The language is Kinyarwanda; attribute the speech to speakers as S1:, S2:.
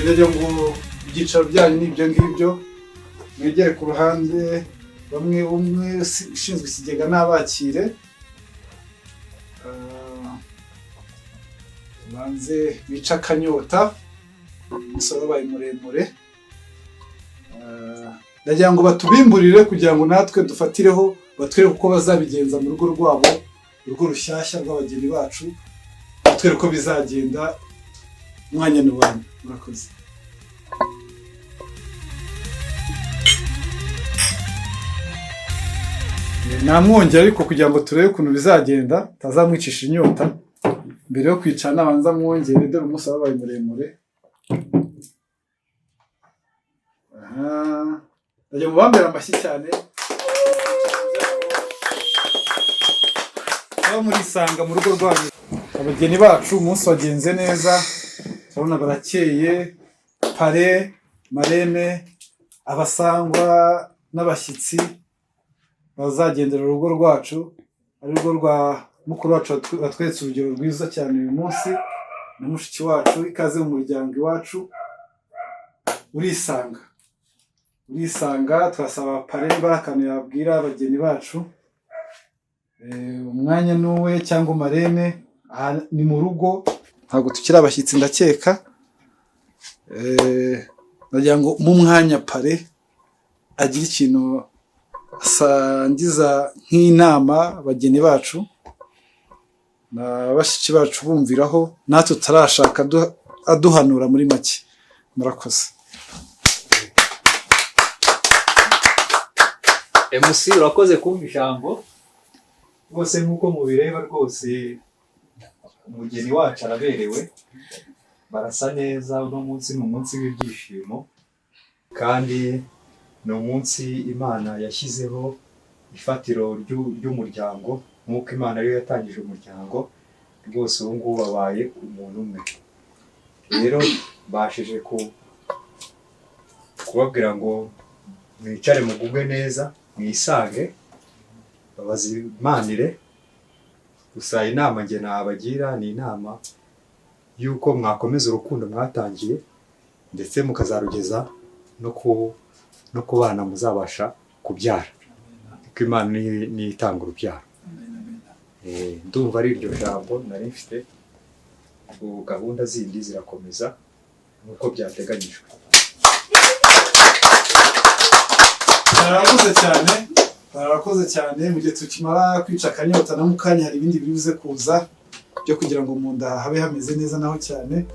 S1: rero ngo ibyicaro byanyu n'ibyo ngibyo mwegere ku ruhande, bamwe umwe ushinzwe ikigega n'abakire banze bica akanyota, umusoro wabaye muremure, ndagira ngo batubimburire kugira ngo natwe dufatireho batwereke uko bazabigenza mu rugo rwabo, urugo rushyashya rw'abageni bacu, batwereke uko bizagenda. Umwanya ni uwanyu, murakoze. Namwongera ariko kugira ngo turebe ukuntu bizagenda, tazamwicisha inyota. Mbere yo kwicara nabanza mwongere, dore umunsi wabaye muremure. Ndagira ngo bambere amashyi cyane. Aho murisanga mu rugo rwanyu. Abageni bacu umunsi wagenze neza, turabona barakeye, pare, marene, abasangwa n'abashyitsi bazagendera urugo rwacu, ari urugo rwa mukuru wacu batweretse urugero rwiza cyane uyu munsi, na mushiki wacu. Ikaze mu muryango iwacu. Urisanga turasaba pare barakantu yabwira abageni bacu. Umwanya n'uwe cyangwa marene, aha ni mu rugo, ntabwo tukiri abashyitsi ndakeka. Ndagira ngo mu mwanya pare agira ikintu asangiza nk'inama abageni bacu na bashiki bacu bumviraho, natwe tutarashaka aduhanura muri make. Murakoze.
S2: MC urakoze kumva ijambo rwose, nk'uko mubireba rwose umugeni wacu araberewe, barasa neza. uno munsi ni umunsi w'ibyishimo, kandi ni umunsi Imana yashyizeho ifatiro ry'umuryango, nk'uko Imana ariyo yatangije umuryango. Rwose ubu ngubu babaye umuntu umwe. Rero bashije kubabwira ngo mwicare mugubwe neza, mwisange, babazimanire. Gusa inama njye nabagira ni inama y'uko mwakomeza urukundo mwatangiye, ndetse mukazarugeza no ku bana muzabasha kubyara, kuko Imana niyo itanga urubyaro. Ndumva ari iryo jambo nari mfite. Gahunda zindi zirakomeza nk'uko byateganyijwe.
S1: Barakoze cyane. Mu gihe tukimara kwica akanyota na mukanya hari ibindi bibuze kuza byo kugira ngo mu nda habe hameze neza naho cyane.